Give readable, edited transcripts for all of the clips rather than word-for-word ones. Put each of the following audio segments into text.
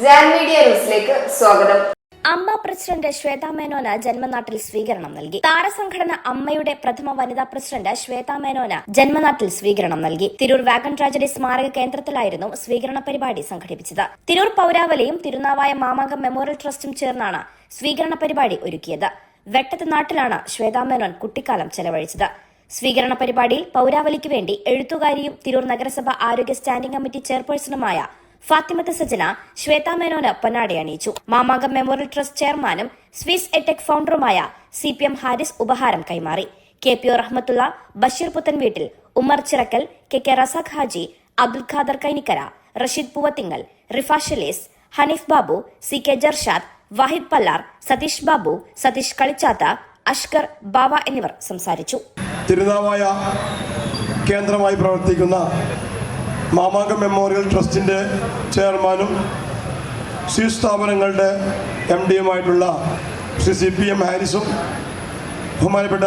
Media ന്യൂസിലേക്ക് സ്വാഗതം. അമ്മ പ്രസിഡന്റ് ശ്വേതാ മേനോന് ജന്മനാട്ടിൽ സ്വീകരണം നൽകി. താരസംഘടന അമ്മയുടെ പ്രഥമ വനിതാ പ്രസിഡന്റ് ശ്വേതാ മേനോന് ജന്മനാട്ടിൽ സ്വീകരണം നൽകി. തിരൂർ വാഗൺ ട്രാജഡി സ്മാരക കേന്ദ്രത്തിലായിരുന്നു സ്വീകരണ പരിപാടി സംഘടിപ്പിച്ചത്. തിരൂർ പൌരാവലിയും തിരുനാവായ മാമാങ്കം മെമ്മോറിയൽ ട്രസ്റ്റും ചേർന്നാണ് സ്വീകരണ പരിപാടി ഒരുക്കിയത്. വെട്ടത്ത് നാട്ടിലാണ് ശ്വേതാ മേനോൻ കുട്ടിക്കാലം ചെലവഴിച്ചത്. സ്വീകരണ പരിപാടിയിൽ പൌരാവലിക്ക് വേണ്ടി എഴുത്തുകാരിയും തിരൂർ നഗരസഭ ആരോഗ്യ സ്റ്റാൻഡിംഗ് കമ്മിറ്റി ചെയർപേഴ്സണുമായ ഫാത്തിമത്ത് സജന ശ്വേതാ മേനോന് പൊന്നാട അണിയിച്ചു. മാമാങ്കം മെമ്മോറിയൽ ട്രസ്റ്റ് ചെയർമാനും സ്വിസ് എടെക് ഫൌണ്ടറുമായ CPM ഹാരിസ് ഉപഹാരം കൈമാറി. KPO റഹ്മത്തുള്ള, ബഷീർ പുത്തൻവീട്ടിൽ, ഉമ്മർ ചിറക്കൽ, KK റസാഖ് ഹാജി, അബ്ദുൽ ഖാദർ കൈനിക്കര, റഷീദ് പൂവത്തിങ്ങൽ, റിഫ ഷലീസ്, ഹനീഫ് ബാബു, CK ജർഷാദ്, വാഹിദ് പല്ലാർ, സതീഷ് ബാബു, സതീഷ് കളിച്ചാത്ത, അഷ്കർ ബാവ എന്നിവർ സംസാരിച്ചു. തിരുനാവായ കേന്ദ്രമായി പ്രവർത്തിക്കുന്ന മാമാങ്കം മെമ്മോറിയൽ ട്രസ്റ്റിൻ്റെ ചെയർമാനും സ്വിസ് സ്ഥാപനങ്ങളുടെ MDയുമായിട്ടുള്ള ശ്രീ CPM ഹാരിസും, ബഹുമാനപ്പെട്ട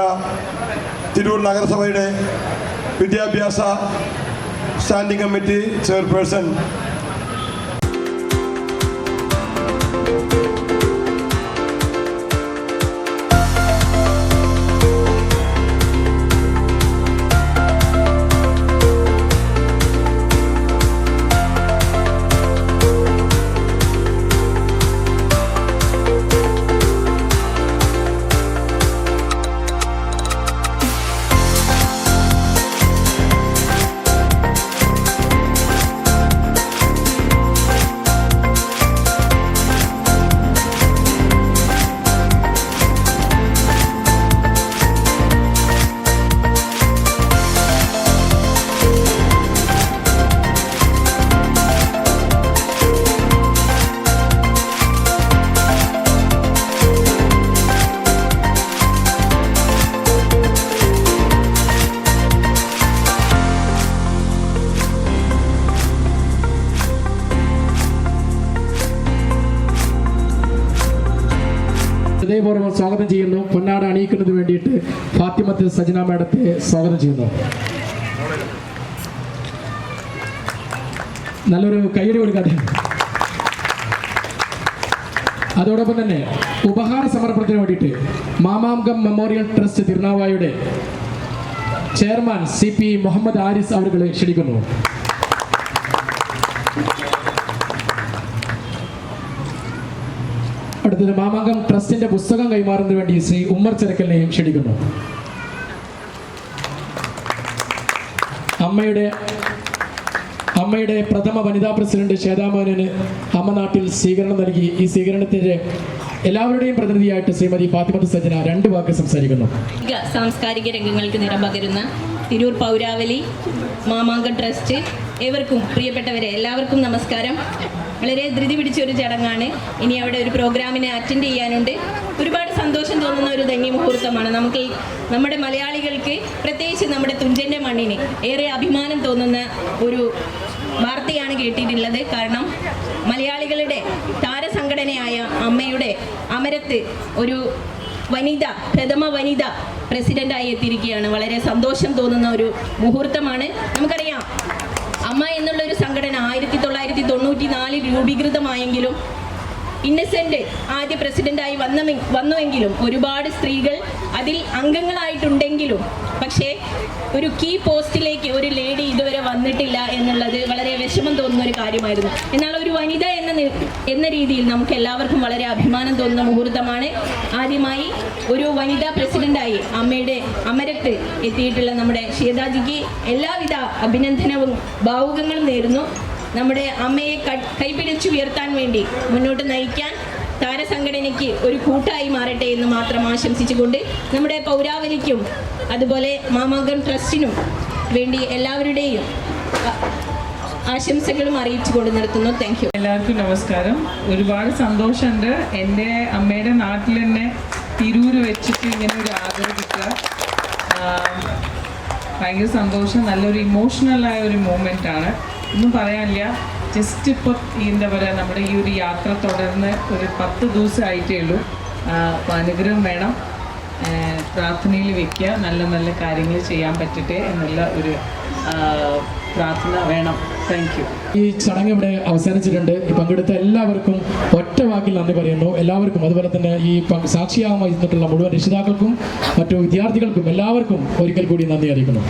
തിരൂർ നഗരസഭയുടെ വിദ്യാഭ്യാസ സ്റ്റാൻഡിംഗ് കമ്മിറ്റി ചെയർപേഴ്സൺ ഹൃദയപൂർവ്വം സ്വാഗതം ചെയ്യുന്നു. പൊന്നാട അണിയിക്കുന്നതിന് വേണ്ടിയിട്ട് ഫാത്തിമത്ത് സജന മാഡത്തെ സ്വാഗതം ചെയ്യുന്നു. നല്ലൊരു കയ്യടി കൊടുക്കാതെ. അതോടൊപ്പം തന്നെ ഉപഹാര സമർപ്പണത്തിന് വേണ്ടിയിട്ട് മാമാങ്കം മെമ്മോറിയൽ ട്രസ്റ്റ് തിരുനാവായുടെ ചെയർമാൻ CP മുഹമ്മദ് ആരിസ് അവരെ ക്ഷണിക്കുന്നു. അടുത്തത് മാമാങ്കം ട്രസ്റ്റിന്റെ പുസ്തകം കൈമാറുന്നതിന് വേണ്ടി ശ്രീ ഉമ്മർ ചിറക്കലിനെയും ക്ഷണിക്കുന്നു. അമ്മയുടെ പ്രഥമ വനിതാ പ്രസിഡന്റ് ശ്വേതാ മേനോന് അമ്മ നാട്ടിൽ സ്വീകരണം നൽകി. ഈ സ്വീകരണത്തിന്റെ എല്ലാവരുടെയും പ്രതിനിധിയായിട്ട് ശ്രീമതി ഫാത്തിമത്ത് സജന 2 വാക്ക് സംസാരിക്കുന്നു. സാംസ്കാരിക രംഗങ്ങൾക്ക് നിറം പകരുന്ന തിരൂർ പൗരാവലി മാമാങ്കം ട്രസ്റ്റ് ഏവർക്കും, പ്രിയപ്പെട്ടവരെ എല്ലാവർക്കും നമസ്കാരം. വളരെ ധൃതി പിടിച്ചൊരു ചടങ്ങാണ്. ഇനി അവിടെ ഒരു പ്രോഗ്രാമിനെ അറ്റൻഡ് ചെയ്യാനുണ്ട്. ഒരുപാട് സന്തോഷം തോന്നുന്ന ഒരു ധന്യമുഹൂർത്തമാണ്. നമ്മുടെ മലയാളികൾക്ക്, പ്രത്യേകിച്ച് നമ്മുടെ തുഞ്ചൻ്റെ മണ്ണിന് ഏറെ അഭിമാനം തോന്നുന്ന ഒരു വാർത്തയാണ് കേട്ടിട്ടുള്ളത്. കാരണം മലയാളികളുടെ താരസംഘടനയായ അമ്മയുടെ അമരത്ത് ഒരു പ്രഥമ വനിത പ്രസിഡന്റായി എത്തിയിരിക്കുകയാണ്. വളരെ സന്തോഷം തോന്നുന്ന ഒരു മുഹൂർത്തമാണ്. നമുക്കറിയാം, അമ്മ എന്നുള്ളൊരു സംഘടന 1994 രൂപീകൃതമായെങ്കിലും ഇന്നസെന്റ് ആദ്യ പ്രസിഡന്റായി വന്നുവെങ്കിലും ഒരുപാട് സ്ത്രീകൾ അതിൽ അംഗങ്ങളായിട്ടുണ്ടെങ്കിലും പക്ഷേ ഒരു കീ പോസ്റ്റിലേക്ക് ഒരു ലേഡി ഇതുവരെ വന്നിട്ടില്ല എന്നുള്ളത് വളരെ വിഷമം തോന്നുന്ന ഒരു കാര്യമായിരുന്നു. എന്നാൽ ഒരു വനിത എന്ന രീതിയിൽ നമുക്ക് എല്ലാവർക്കും വളരെ അഭിമാനം തോന്നുന്ന മുഹൂർത്തമാണ്. ആദ്യമായി ഒരു വനിതാ പ്രസിഡന്റായി അമ്മയുടെ അമരത്ത് എത്തിയിട്ടുള്ള നമ്മുടെ ശ്വേതാജിക്ക് എല്ലാവിധ അഭിനന്ദനവും ഭാവുകങ്ങളും നേരുന്നു. നമ്മുടെ അമ്മയെ കൈപിടിച്ചുയർത്താൻ വേണ്ടി മുന്നോട്ട് നയിക്കാൻ താരസംഘടനയ്ക്ക് ഒരു കൂട്ടായി മാറട്ടെ എന്ന് മാത്രം ആശംസിച്ചുകൊണ്ട് നമ്മുടെ പൗരാവലിക്കും അതുപോലെ മാമാങ്കം ട്രസ്റ്റിനും വേണ്ടി എല്ലാവരുടെയും ആശംസകളും അറിയിച്ചുകൊണ്ട് നിർത്തുന്നു. Thank you. എല്ലാവർക്കും നമസ്കാരം. ഒരുപാട് സന്തോഷമുണ്ട് എൻ്റെ അമ്മയുടെ നാട്ടിൽ തന്നെ തിരൂര് വെച്ചിട്ട് ഇങ്ങനെ ഒരു ആദരവ് കിട്ടുക. ഭയങ്കര സന്തോഷം. നല്ലൊരു ഇമോഷണലായ ഒരു മൂമെൻ്റാണ്. ഒന്നും പറയാനില്ല. ജസ്റ്റ് ഇപ്പോൾ എന്താ പറയുക, നമ്മുടെ ഈ ഒരു യാത്ര തുടർന്ന് ഒരു 10 ദിവസമായിട്ടേ ഉള്ളൂ. അപ്പോൾ അനുഗ്രഹം വേണം, പ്രാർത്ഥനയിൽ വെക്കുക, നല്ല നല്ല കാര്യങ്ങൾ ചെയ്യാൻ പറ്റട്ടെ എന്നുള്ള ഒരു പ്രാർത്ഥന വേണം. Thank you. ഈ ചടങ്ങ് ഇവിടെ അവസാനിച്ചിട്ടുണ്ട്. ഈ പങ്കെടുത്ത എല്ലാവർക്കും ഒറ്റ വാക്കിൽ നന്ദി പറയുന്നു. എല്ലാവർക്കും, അതുപോലെ തന്നെ ഈ സാക്ഷിയാകുമായിട്ടുള്ള മുഴുവൻ രക്ഷിതാക്കൾക്കും മറ്റു വിദ്യാർത്ഥികൾക്കും എല്ലാവർക്കും ഒരിക്കൽ കൂടി നന്ദി അറിയിക്കുന്നു.